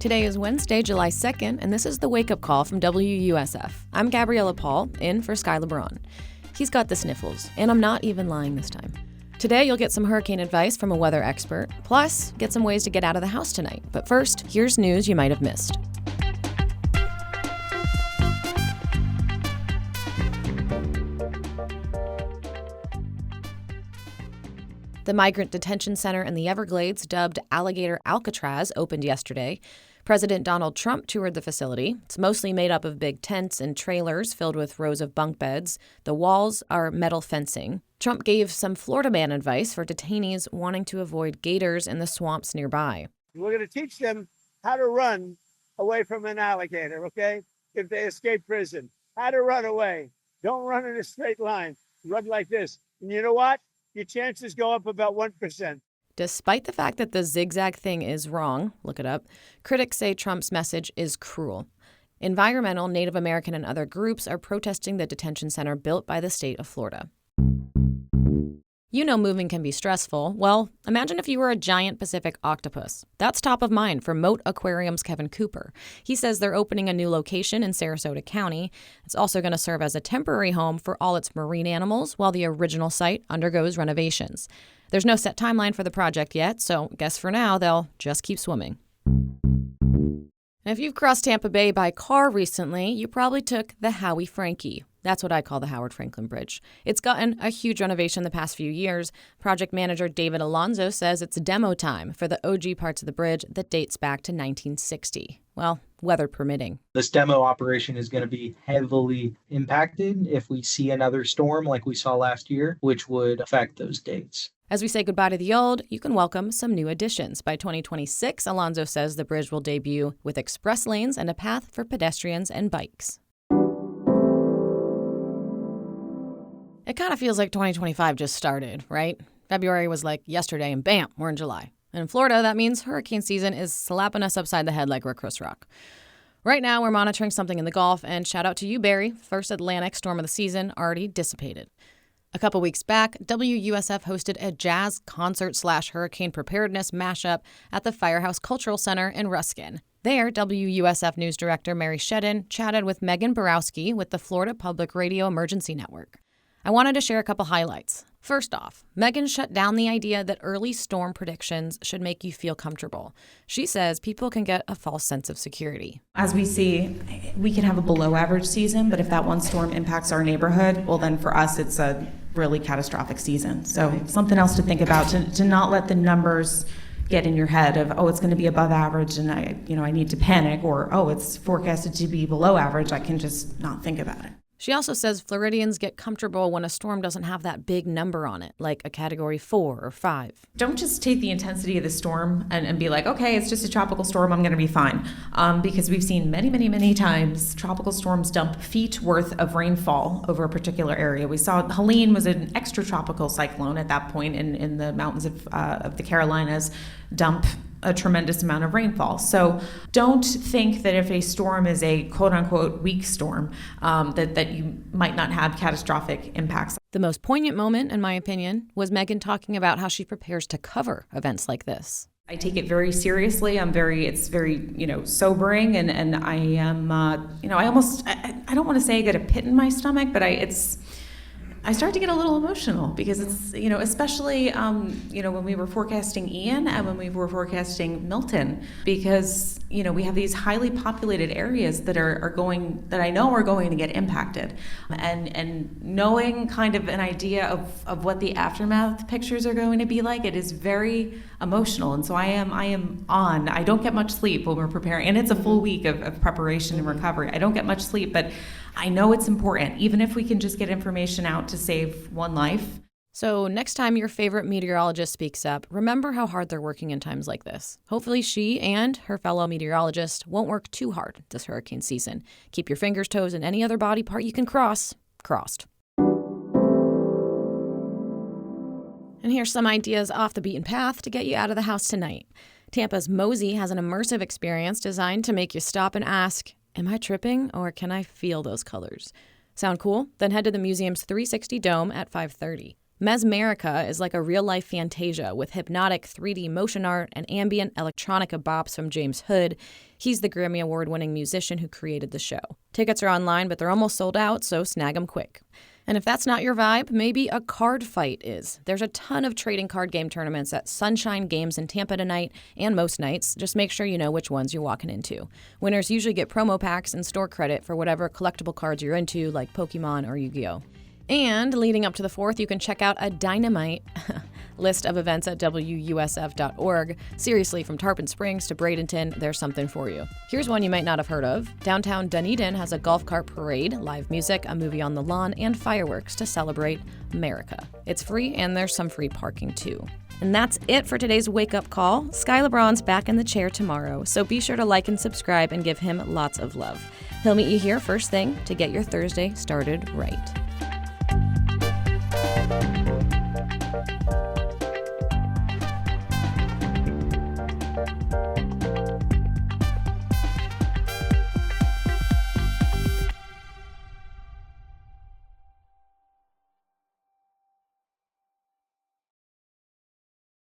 Today is Wednesday, July 2nd, and this is the Wake Up Call from WUSF. I'm Gabriella Paul, in for Sky LeBron. He's got the sniffles, and I'm not even lying this time. Today, you'll get some hurricane advice from a weather expert, plus get some ways to get out of the house tonight. But first, here's news you might have missed. The migrant detention center in the Everglades, dubbed Alligator Alcatraz, opened yesterday. President Donald Trump toured the facility. It's mostly made up of big tents and trailers filled with rows of bunk beds. The walls are metal fencing. Trump gave some Florida man advice for detainees wanting to avoid gators in the swamps nearby. We're going to teach them how to run away from an alligator, okay? If they escape prison, how to run away. Don't run in a straight line. Run like this. And you know what? Your chances go up about 1%. Despite the fact that the zigzag thing is wrong, look it up, critics say Trump's message is cruel. Environmental, Native American, and other groups are protesting the detention center built by the state of Florida. You know moving can be stressful. Well, imagine if you were a giant Pacific octopus. That's top of mind for Moat Aquarium's Kevin Cooper. He says they're opening a new location in Sarasota County. It's also going to serve as a temporary home for all its marine animals while the original site undergoes renovations. There's no set timeline for the project yet, so guess for now they'll just keep swimming. And if you've crossed Tampa Bay by car recently, you probably took the Howie Frankie. That's what I call the Howard Frankland Bridge. It's gotten a huge renovation the past few years. Project manager David Alonzo says it's demo time for the OG parts of the bridge that dates back to 1960. Well, weather permitting. This demo operation is going to be heavily impacted if we see another storm like we saw last year, which would affect those dates. As we say goodbye to the old, you can welcome some new additions. By 2026, Alonzo says the bridge will debut with express lanes and a path for pedestrians and bikes. It kind of feels like 2025 just started, right? February was like yesterday and bam, we're in July. And in Florida, that means hurricane season is slapping us upside the head like we're Chris Rock. Right now, we're monitoring something in the Gulf, and shout out to you, Barry. First Atlantic storm of the season already dissipated. A couple weeks back, WUSF hosted a jazz concert/hurricane preparedness mashup at the Firehouse Cultural Center in Ruskin. There, WUSF News Director Mary Shedden chatted with Megan Borowski with the Florida Public Radio Emergency Network. I wanted to share a couple highlights. First off, Megan shut down the idea that early storm predictions should make you feel comfortable. She says people can get a false sense of security. As we see, we can have a below average season, but if that one storm impacts our neighborhood, well then for us it's a really catastrophic season. So something else to think about, to not let the numbers get in your head of, oh, it's going to be above average and I need to panic, or, oh, it's forecasted to be below average. I can just not think about it. She also says Floridians get comfortable when a storm doesn't have that big number on it, like a Category 4 or 5. Don't just take the intensity of the storm and be like, okay, it's just a tropical storm, I'm going to be fine. Because we've seen many, many, many times tropical storms dump feet worth of rainfall over a particular area. We saw Helene was an extratropical cyclone at that point in the mountains of the Carolinas, dump a tremendous amount of rainfall. So don't think that if a storm is a quote-unquote weak storm, that you might not have catastrophic impacts. The most poignant moment, in my opinion, was Megan talking about how she prepares to cover events like this. I take it very seriously. It's very, sobering, and I am, I don't want to say I get a pit in my stomach, but I start to get a little emotional because it's, especially, when we were forecasting Ian and when we were forecasting Milton, because, we have these highly populated areas that that I know are going to get impacted. And knowing kind of an idea of what the aftermath pictures are going to be like, it is very emotional. And so I don't get much sleep when we're preparing, and it's a full week of preparation and recovery. I don't get much sleep, but I know it's important, even if we can just get information out to save one life. So next time your favorite meteorologist speaks up, remember how hard they're working in times like this. Hopefully she and her fellow meteorologist won't work too hard this hurricane season. Keep your fingers, toes, and any other body part you can crossed. And here's some ideas off the beaten path to get you out of the house tonight. Tampa's Mosey has an immersive experience designed to make you stop and ask, am I tripping or can I feel those colors? Sound cool? Then head to the museum's 360 Dome at 5:30. Mesmerica is like a real-life Fantasia with hypnotic 3D motion art and ambient electronica bops from James Hood. He's the Grammy Award-winning musician who created the show. Tickets are online, but they're almost sold out, so snag them quick. And if that's not your vibe, maybe a card fight is. There's a ton of trading card game tournaments at Sunshine Games in Tampa tonight and most nights. Just make sure you know which ones you're walking into. Winners usually get promo packs and store credit for whatever collectible cards you're into, like Pokemon or Yu-Gi-Oh! And leading up to the 4th, you can check out a dynamite list of events at WUSF.org. Seriously, from Tarpon Springs to Bradenton, there's something for you. Here's one you might not have heard of. Downtown Dunedin has a golf cart parade, live music, a movie on the lawn, and fireworks to celebrate America. It's free, and there's some free parking, too. And that's it for today's wake-up call. Sky LeBron's back in the chair tomorrow, so be sure to like and subscribe and give him lots of love. He'll meet you here first thing to get your Thursday started right.